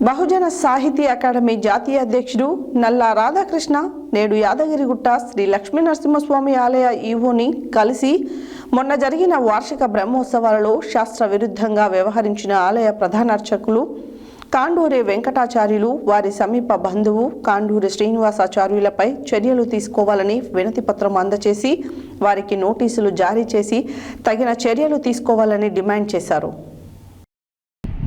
బహుజన సాహితీ అకాడమీ జాతీయ అధ్యక్షుడు నల్లా రాధాకృష్ణ నేడు యాదగిరిగుట్ట శ్రీ లక్ష్మీ నరసింహస్వామి ఆలయ ఈవోని కలిసి మొన్న జరిగిన వార్షిక బ్రహ్మోత్సవాలలో శాస్త్ర విరుద్ధంగా వ్యవహరించిన ఆలయ ప్రధాన అర్చకులు కాండూరి వెంకటాచార్యులు వారి సమీప బంధువు కాండూరి శ్రీనివాసాచార్యులపై చర్యలు తీసుకోవాలని వినతిపత్రం అందజేసి వారికి నోటీసులు జారీ చేసి తగిన చర్యలు తీసుకోవాలని డిమాండ్ చేశారు.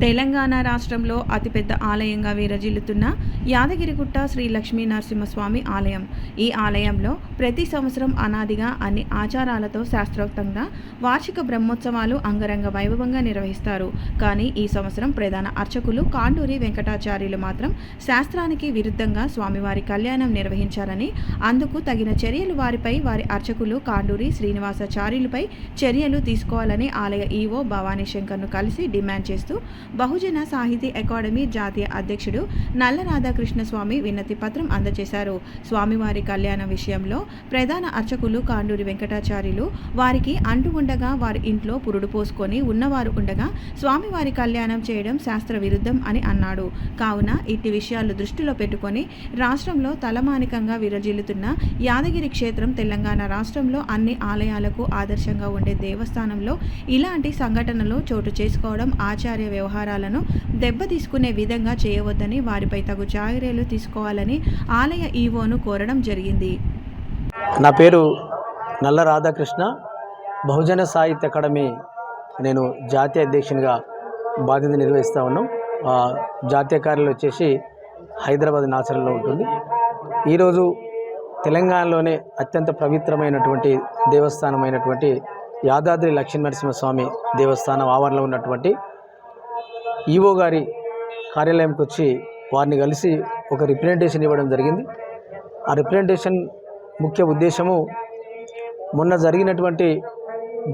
తెలంగాణ రాష్ట్రంలో అతిపెద్ద ఆలయంగా విరజిల్లుతున్న యాదగిరిగుట్ట శ్రీ లక్ష్మీ నరసింహస్వామి ఆలయం. ఈ ఆలయంలో ప్రతి సంవత్సరం అనాదిగా అన్ని ఆచారాలతో శాస్త్రోక్తంగా వార్షిక బ్రహ్మోత్సవాలు అంగరంగ వైభవంగా నిర్వహిస్తారు. కానీ ఈ సంవత్సరం ప్రధాన అర్చకులు కాండూరి వెంకటాచార్యులు మాత్రం శాస్త్రానికి విరుద్ధంగా స్వామివారి కళ్యాణం నిర్వహించారని, అందుకు తగిన చర్యలు వారిపై వారి అర్చకులు కాండూరి శ్రీనివాసాచార్యులపై చర్యలు తీసుకోవాలని ఆలయ ఈవో భవానీ శంకర్ను కలిసి డిమాండ్ చేస్తూ బహుజన సాహితీ అకాడమీ జాతీయ అధ్యక్షుడు నల్ల రాధాకృష్ణ స్వామి వినతి పత్రం అందజేశారు. స్వామివారి కళ్యాణం విషయంలో ప్రధాన అర్చకులు కాండూరి వెంకటాచార్యులు వారికి అంటు ఉండగా వారి ఇంట్లో పురుడు పోసుకొని ఉన్నవారు ఉండగా స్వామివారి కళ్యాణం చేయడం శాస్త్ర విరుద్ధం అని అన్నాడు. కావున ఇట్టి విషయాలు దృష్టిలో పెట్టుకొని రాష్ట్రంలో తలమానికంగా విరజిల్లుతున్న యాదగిరి క్షేత్రం తెలంగాణ రాష్ట్రంలో అన్ని ఆలయాలకు ఆదర్శంగా ఉండే దేవస్థానంలో ఇలాంటి సంఘటనలు చోటు చేసుకోవడం ఆచార్య వ్యవహారాలను దెబ్బతీసుకునే విధంగా చేయవద్దని, వారిపై తగు చర్యలు తీసుకోవాలని ఆలయ ఈవోను కోరడం జరిగింది. నా పేరు నల్ల రాధాకృష్ణ, బహుజన సాహిత్య అకాడమీ నేను జాతీయ అధ్యక్షునిగా బాధ్యత నిర్వహిస్తూ ఉన్నాం. జాతీయ కార్యాలయం వచ్చేసి హైదరాబాద్ నాచరంలో ఉంటుంది. ఈరోజు తెలంగాణలోనే అత్యంత పవిత్రమైనటువంటి దేవస్థానమైనటువంటి యాదాద్రి లక్ష్మీ నరసింహస్వామి దేవస్థానం ఆవరణలో ఉన్నటువంటి ఈవో గారి కార్యాలయంకి వచ్చి వారిని కలిసి ఒక రిప్రజెంటేషన్ ఇవ్వడం జరిగింది. ఆ రిప్రజెంటేషన్ ముఖ్య ఉద్దేశము మొన్న జరిగినటువంటి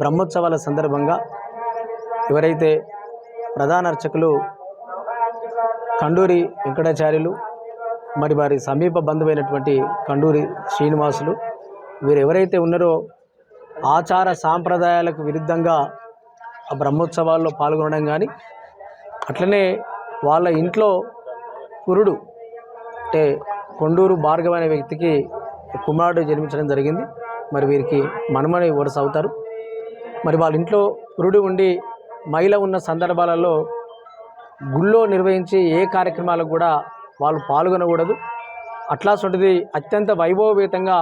బ్రహ్మోత్సవాల సందర్భంగా ఎవరైతే ప్రధాన అర్చకులు కండూరి వెంకటాచార్యులు మరి వారి సమీప బంధువైనటువంటి కండూరి శ్రీనివాసులు వీరు ఎవరైతే ఉన్నారో ఆచార సాంప్రదాయాలకు విరుద్ధంగా ఆ బ్రహ్మోత్సవాల్లో పాల్గొనడం కానీ, అట్లనే వాళ్ళ ఇంట్లో కురుడు అంటే కొండూరు భార్గవ అనే వ్యక్తికి కుమారుడు జన్మించడం జరిగింది. మరి వీరికి మనమని వరుస అవుతారు. మరి వాళ్ళ ఇంట్లో కురుడు ఉండి మహిళ ఉన్న సందర్భాలలో గుళ్ళో నిర్వహించి ఏ కార్యక్రమాలకు కూడా వాళ్ళు పాల్గొనకూడదు. అట్లాంటిది అత్యంత వైభవపేతంగా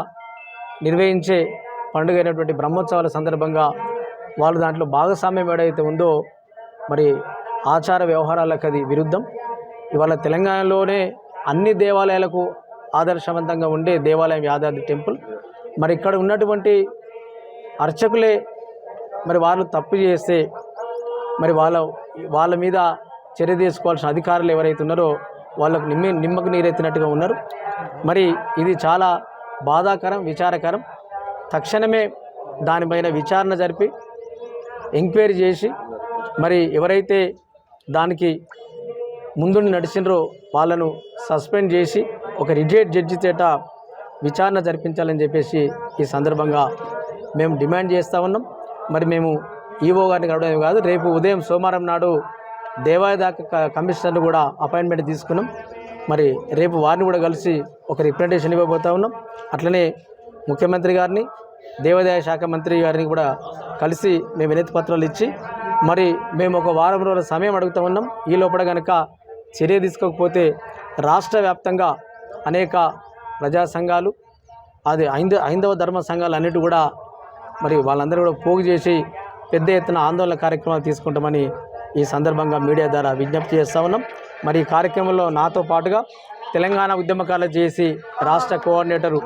నిర్వహించే పండుగ అయినటువంటి బ్రహ్మోత్సవాల సందర్భంగా వాళ్ళు దాంట్లో భాగస్వామ్యం ఏదైతే ఉందో మరి ఆచార వ్యవహారాలకు అది విరుద్ధం. ఇవాళ తెలంగాణలోనే అన్ని దేవాలయాలకు ఆదర్శవంతంగా ఉండే దేవాలయం యాదాద్రి టెంపుల్. మరి ఇక్కడ ఉన్నటువంటి అర్చకులే మరి వాళ్ళు తప్పు చేస్తే మరి వాళ్ళ మీద చర్య తీసుకోవాల్సిన అధికారులు ఎవరైతే ఉన్నారో వాళ్ళకు నిమ్మకు నీరెత్తినట్టుగా ఉన్నారు. మరి ఇది చాలా బాధాకరం, విచారకరం. తక్షణమే దానిపైన విచారణ జరిపి ఎంక్వైరీ చేసి మరి ఎవరైతే దానికి ముందుండి నడిచినరో వాళ్ళను సస్పెండ్ చేసి ఒక రిటైర్డ్ జడ్జి చేత విచారణ జరిపించాలని చెప్పేసి ఈ సందర్భంగా మేము డిమాండ్ చేస్తూ ఉన్నాం. మరి మేము ఈవో గారిని కలవడమే కాదు, రేపు ఉదయం సోమవారం నాడు దేవాదాయ కమిషనర్ను కూడా అపాయింట్మెంట్ తీసుకున్నాం. మరి రేపు వారిని కూడా కలిసి ఒక రిప్రజెంటేషన్ ఇవ్వబోతూ ఉన్నాం. అట్లనే ముఖ్యమంత్రి గారిని, దేవాదాయ శాఖ మంత్రి గారిని కూడా కలిసి మేము వినతి పత్రాలు ఇచ్చి మరి మేము ఒక వారం రోజుల సమయం అడుగుతూ ఉన్నాం. ఈ లోపల కనుక చర్య తీసుకోకపోతే రాష్ట్ర వ్యాప్తంగా అనేక ప్రజా సంఘాలు, అది హైందవ ధర్మ సంఘాలు అన్నిటి కూడా మరి వాళ్ళందరూ కూడా పోగు చేసి పెద్ద ఎత్తున ఆందోళన కార్యక్రమాలు తీసుకుంటామని ఈ సందర్భంగా మీడియా ద్వారా విజ్ఞప్తి చేస్తూ ఉన్నాం. మరి ఈ కార్యక్రమంలో నాతో పాటుగా తెలంగాణ ఉద్యమకాల జేఏసీ రాష్ట్ర కోఆర్డినేటరు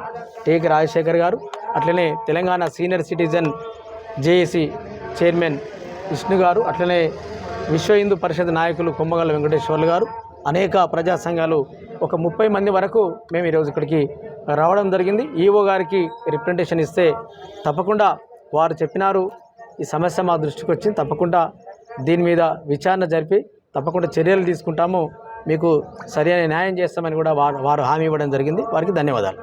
టేకి రాజశేఖర్ గారు, అట్లనే Telangana senior citizen JAC chairman Vishnu గారు, అట్లనే విశ్వ హిందూ పరిషత్ నాయకులు కొమ్మగల్ల వెంకటేశ్వర్లు గారు, అనేక ప్రజా సంఘాలు ఒక 30 మంది వరకు మేము ఈరోజు ఇక్కడికి రావడం జరిగింది. ఈవో గారికి రిప్రజెంటేషన్ ఇస్తే తప్పకుండా వారు చెప్పినారు, ఈ సమస్య మా దృష్టికి వచ్చింది, తప్పకుండా దీని మీద విచారణ జరిపి తప్పకుండా చర్యలు తీసుకుంటాము, మీకు సరైన న్యాయం చేస్తామని కూడా వారు హామీ ఇవ్వడం జరిగింది. వారికి ధన్యవాదాలు.